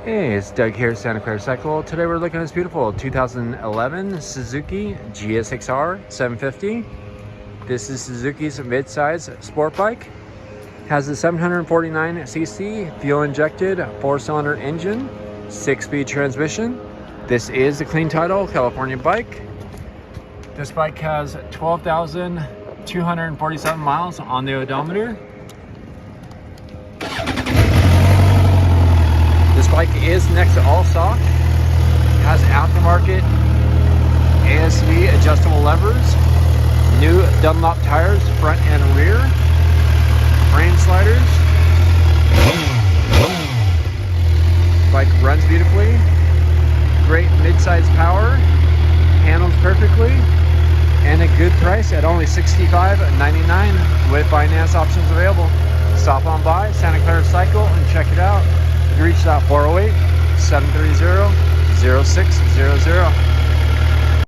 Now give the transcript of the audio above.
Hey, it's Doug here, Santa Clara Cycle. Today we're looking at this beautiful 2011 Suzuki GSXR-750. This is Suzuki's mid-size sport bike. Has a 749cc fuel-injected 4-cylinder engine, 6-speed transmission. This is a clean title California bike. This bike has 12,247 miles on the odometer. This bike is next to all stock, has aftermarket ASV adjustable levers, new Dunlop tires front and rear, frame sliders. Bike runs beautifully, great mid-size power, handles perfectly, and a good price at only $65.99 with finance options available. Stop on by Santa Clara Cycle and check it out. You can reach out 408-730-0600.